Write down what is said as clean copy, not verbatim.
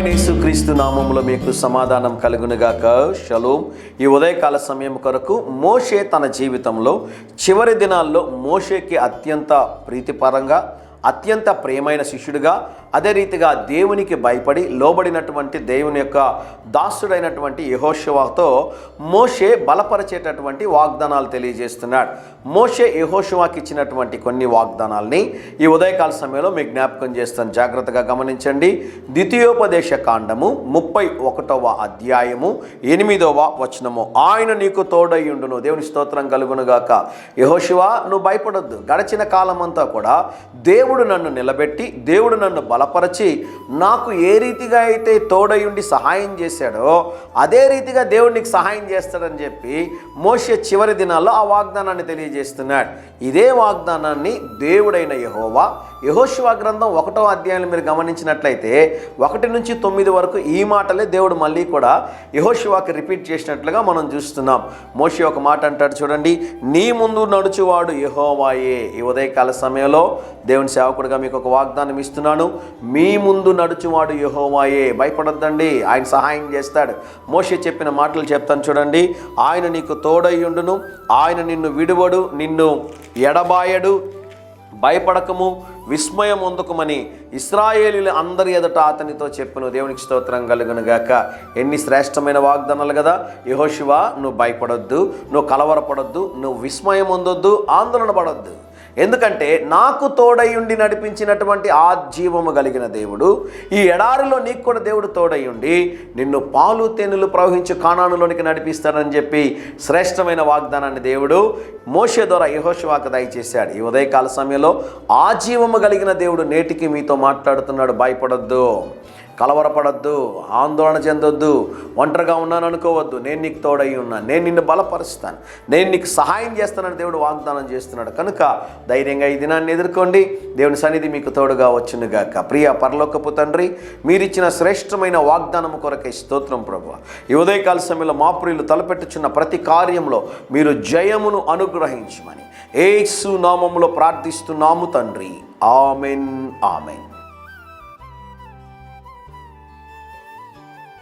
ప్రభువైన యేసుక్రీస్తు నామములో మీకు సమాధానం కలుగునుగాక. షలోం. ఈ ఉదయకాల సమయం కొరకు మోషే తన జీవితంలో చివరి దినాల్లో మోషేకి అత్యంత ప్రీతిపరంగా, అత్యంత ప్రియమైన శిష్యుడిగా, అదే రీతిగా దేవునికి భయపడి లోబడినటువంటి దేవుని యొక్క దాసుడైనటువంటి యెహోషువతో మోషే బలపరిచేటటువంటి వాగ్దానాలు తెలియజేస్తున్నాడు. మోషే యెహోషువకి ఇచ్చినటువంటి కొన్ని వాగ్దానాల్ని ఈ ఉదయకాల సమయంలో మీకు జ్ఞాపకం చేస్తాను. జాగ్రత్తగా గమనించండి. ద్వితీయోపదేశ కాండము 31వ అధ్యాయము 8వ వచనము. ఆయన నీకు తోడయ్యుండును. దేవుని స్తోత్రం కలుగునుగాక. యెహోషువ, నువ్వు భయపడొద్దు. గడిచిన కాలం అంతా కూడా దేవుడు నన్ను నిలబెట్టి, దేవుడు నన్ను బలపరచి, నాకు ఏ రీతిగా అయితే తోడయుండి సహాయం చేశాడో అదే రీతిగా దేవుడు నీకు సహాయం చేస్తాడని చెప్పి మోషే చివరి దినాల్లో ఆ వాగ్దానాన్ని తెలియజేస్తున్నాడు. ఇదే వాగ్దానాన్ని దేవుడైన యెహోవా యెహోషువ గ్రంథం 1వ అధ్యాయంలో మీరు గమనించినట్లయితే 1 నుంచి 9 వరకు ఈ మాటలే దేవుడు మళ్ళీ కూడా యెహోషువకి రిపీట్ చేసినట్లుగా మనం చూస్తున్నాం. మోషే ఒక మాట అంటాడు చూడండి, నీ ముందు నడుచువాడు యెహోవాయే. ఈ ఉదయకాల సమయంలో దేవుని సేవకుడిగా మీకు ఒక వాగ్దానం ఇస్తున్నాను. మీ ముందు నడుచువాడు యెహోవాయే. భయపడొద్దండి, ఆయన సహాయం చేస్తాడు. మోషే చెప్పిన మాటలు చెప్తాను చూడండి. ఆయన నీకు తోడయ్యుండును, ఆయన నిన్ను విడువడు, నిన్ను ఎడబాయడు, భయపడకము, విస్మయం పొందకమని ఇశ్రాయేలీయుల అందరి ఎదుట అతనితో చెప్పును. దేవునికి స్తోత్రం కలుగునుగాక. ఎన్ని శ్రేష్టమైన వాగ్దానాలు కదా. యెహోషువ, నువ్వు భయపడొద్దు, నువ్వు కలవరపడొద్దు, నువ్వు విస్మయం పొందొద్దు, ఆందోళన పడొద్దు. ఎందుకంటే నాకు తోడయ్యుండి నడిపించినటువంటి ఆ జీవము కలిగిన దేవుడు ఈ ఎడారిలో నీకు కూడా దేవుడు తోడయ్యుండి నిన్ను పాలు తేనెలు ప్రవహించు కానానులోనికి నడిపిస్తాడని చెప్పి శ్రేష్టమైన వాగ్దానాన్ని దేవుడు మోషే ద్వారా యెహోషువకు దయచేశాడు. ఈ ఉదయకాల సమయంలో ఆ జీవము కలిగిన దేవుడు నేటికి మీతో మాట్లాడుతున్నాడు. భయపడొద్దు, కలవరపడొద్దు, ఆందోళన చెందొద్దు, ఒంటరిగా ఉన్నాను అనుకోవద్దు. నేను నీకు తోడై ఉన్నాను, నేను నిన్ను బలపరుస్తాను, నేను నీకు సహాయం చేస్తానని దేవుడు వాగ్దానం చేస్తున్నాడు. కనుక ధైర్యంగా ఈ దినాన్ని ఎదుర్కోండి. దేవుని సన్నిధి మీకు తోడుగా వచ్చునుగాక. ప్రియ పరలోకపు తండ్రి, మీరిచ్చిన శ్రేష్టమైన వాగ్దానము కొరకై స్తోత్రం ప్రభువా. ఈ ఉదయకాల సమయంలో మా ప్రియులు తలపెట్టుచున్న ప్రతి కార్యంలో మీరు జయమును అనుగ్రహించమని యేసు నామములో ప్రార్థిస్తున్నాము తండ్రి. Amen, amen.